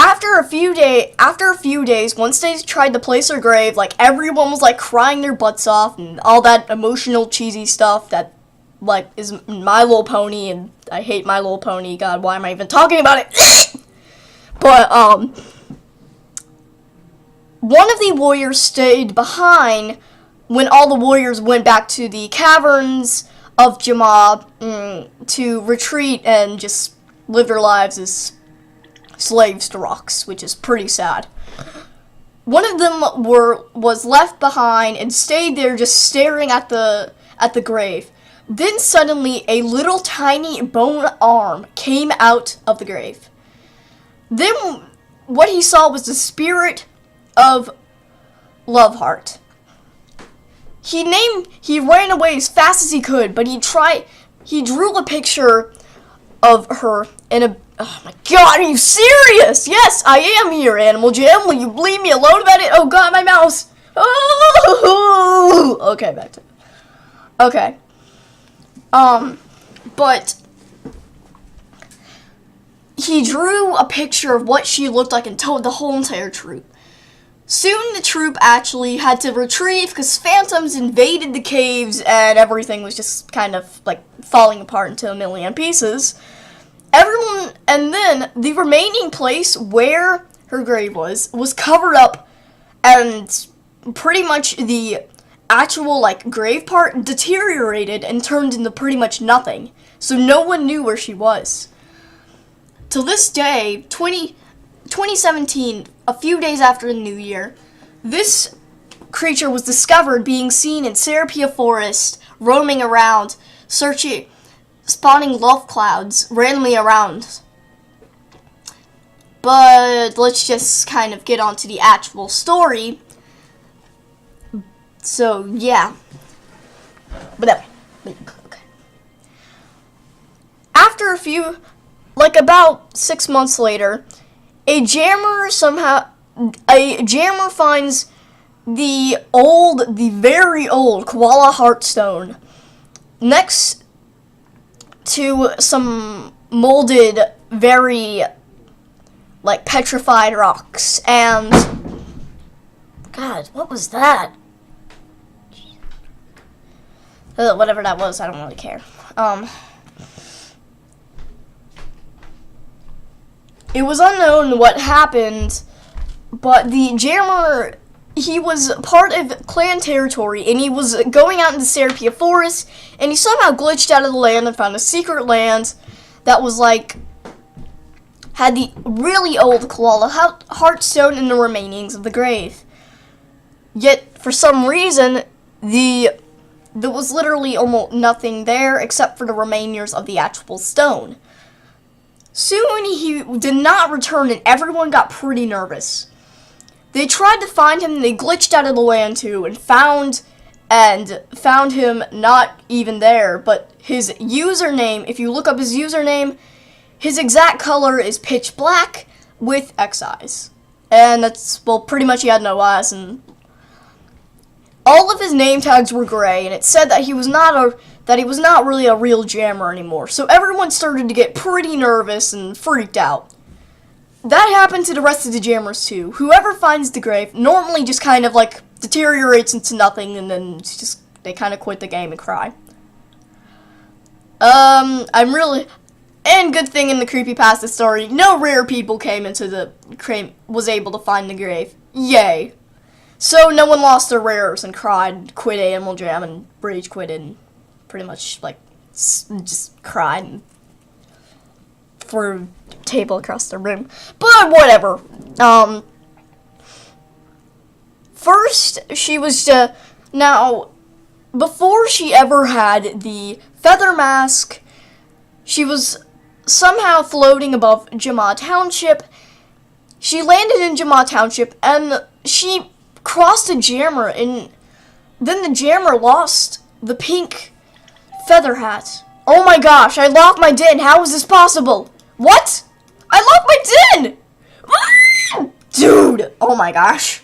After a few days, once they tried to place her grave, like everyone was like crying their butts off and all that emotional cheesy stuff that like is My Little Pony, and I hate My Little Pony. God, why am I even talking about it? But one of the warriors stayed behind when all the warriors went back to the caverns of Jama to retreat and just live their lives as slaves to rocks, which is pretty sad. One of them was left behind and stayed there just staring at the grave. Then suddenly a little tiny bone arm came out of the grave. Then what he saw was the spirit of Loveheart. He ran away as fast as he could, but he drew a picture of her in a, oh my god, are you serious? Yes, I am here, Animal Jam. Will you leave me alone about it? Oh god, my mouse. Oh! Okay, back to it. Okay. But he drew a picture of what she looked like and told the whole entire troop. Soon the troop actually had to retreat because phantoms invaded the caves and everything was just kind of like falling apart into a million pieces. And then the remaining place where her grave was covered up, and pretty much the actual like grave part deteriorated and turned into pretty much nothing. So no one knew where she was. To this day, 2017, a few days after the New Year, this creature was discovered being seen in Serapia Forest, roaming around, spawning love clouds randomly around. But let's just kind of get on to the actual story. So, yeah. But anyway, okay. After about 6 months later, a jammer finds the very old koala heartstone next to some molded, very like petrified rocks. And God, what was that? Whatever that was, I don't really care. It was unknown what happened, but the jammer, he was part of clan territory, and he was going out into Serapia Forest, and he somehow glitched out of the land and found a secret land that was like, had the really old koala heartstone in the remainings of the grave. Yet, for some reason, there was literally almost nothing there except for the remainders of the actual stone. Soon he did not return, and everyone got pretty nervous. They tried to find him, and they glitched out of the land too, and found him not even there, but his username, if you look up his username, his exact color is pitch black with X eyes. And that's, well, pretty much he had no eyes, and all of his name tags were gray, and it said that he was not really a real jammer anymore. So everyone started to get pretty nervous and freaked out. That happened to the rest of the jammers too. Whoever finds the grave normally just kind of like deteriorates into nothing, and then they kind of quit the game and cry. And good thing in the creepypasta story, no rare people was able to find the grave. Yay. So no one lost their rares and cried, quit Animal Jam, and rage quit, and pretty much like just cried for a table across the room. But whatever. First she was now before she ever had the feather mask, she was somehow floating above Jama Township. She landed in Jama Township, and she crossed a jammer, and then the jammer lost the pink feather hat. Oh my gosh, I locked my den. How is this possible? What? I locked my den! Ah! Dude, oh my gosh.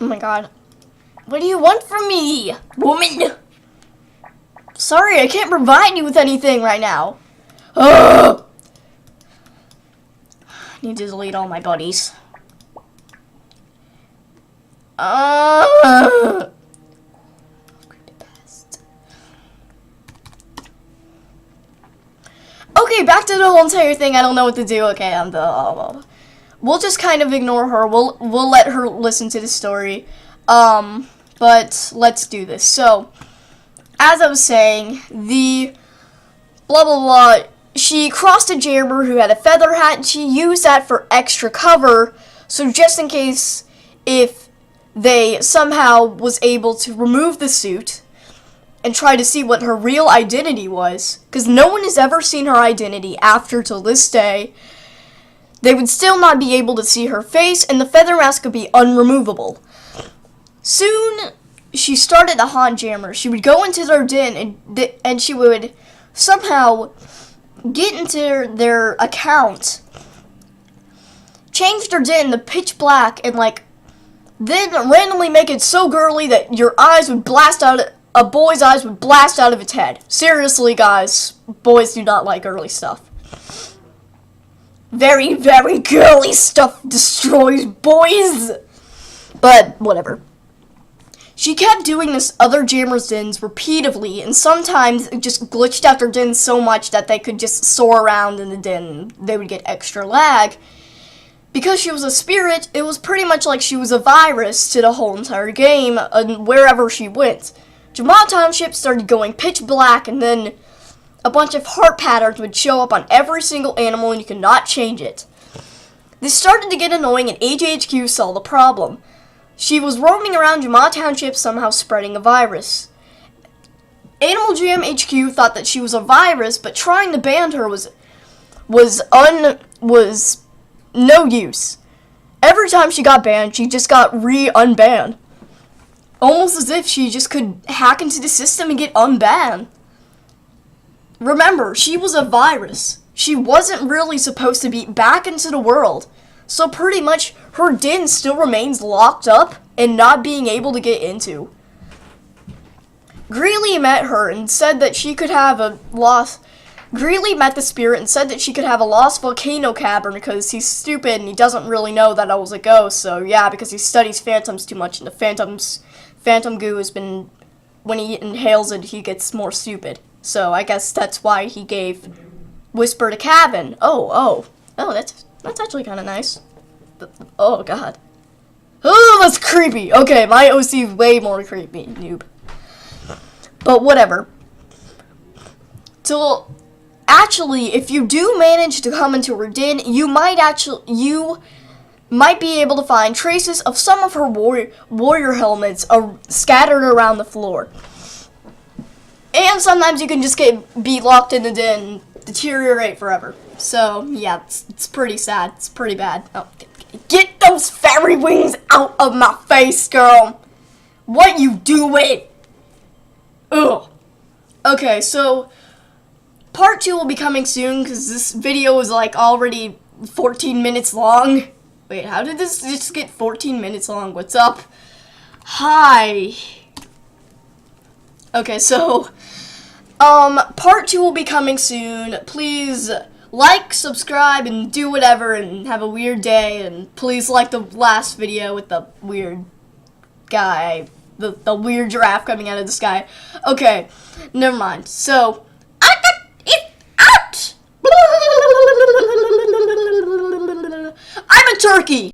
Oh my god. What do you want from me, woman? Sorry, I can't provide you with anything right now. Ugh. I need to delete all my buddies. Okay, back to the whole entire thing. I don't know what to do. Okay, we'll just kind of ignore her. We'll let her listen to the story. But let's do this. So, as I was saying, the blah blah blah. She crossed a jammer who had a feather hat, and she used that for extra cover. So just in case if they somehow was able to remove the suit and try to see what her real identity was, because no one has ever seen her identity after till this day, they would still not be able to see her face, and the feather mask would be unremovable. Soon, she started to haunt jammers. She would go into their den, and she would somehow get into their account, change their den to pitch black, and then randomly make it so girly that your eyes would blast out. A boy's eyes would blast out of its head. Seriously, guys, boys do not like girly stuff. Very, very girly stuff destroys boys. But whatever. She kept doing this other jammers' dens repeatedly, and sometimes it just glitched out their dens so much that they could just soar around in the den. They would get extra lag. Because she was a spirit, it was pretty much like she was a virus to the whole entire game, and wherever she went. Jamal Township started going pitch black, and then a bunch of heart patterns would show up on every single animal, and you could not change it. This started to get annoying, and AJHQ saw the problem. She was roaming around Jamal Township, somehow spreading a virus. Animal Jam HQ thought that she was a virus, but trying to ban her was no use. Every time she got banned, she just got unbanned. Almost as if she just could hack into the system and get unbanned. Remember, she was a virus. She wasn't really supposed to be back into the world. So pretty much, her den still remains locked up and not being able to get into. Greeley met her and said that she could have a lost... Greeley met the spirit and said that she could have a lost volcano cavern because he's stupid and he doesn't really know that I was a ghost. So yeah, because he studies phantoms too much, and the phantom goo has been, when he inhales it, he gets more stupid. So I guess that's why he gave Whisper to Cabin. Oh, that's actually kind of nice. Oh god. Oh, that's creepy. Okay, my OC is way more creepy, noob. But whatever. Actually, if you do manage to come into her den, you might be able to find traces of some of her warrior helmets scattered around the floor. And sometimes you can just be locked in the den and deteriorate forever. So, yeah, it's pretty sad. It's pretty bad. Oh, get those fairy wings out of my face, girl! What you doing? Ugh. Okay, so part 2 will be coming soon because this video is already 14 minutes long. Wait, how did this just get 14 minutes long? What's up? Hi. Okay, so part 2 will be coming soon. Please like, subscribe, and do whatever, and have a weird day, and please like the last video with the weird guy, the weird giraffe coming out of the sky. Okay, never mind. So, I got it out! I'm a turkey!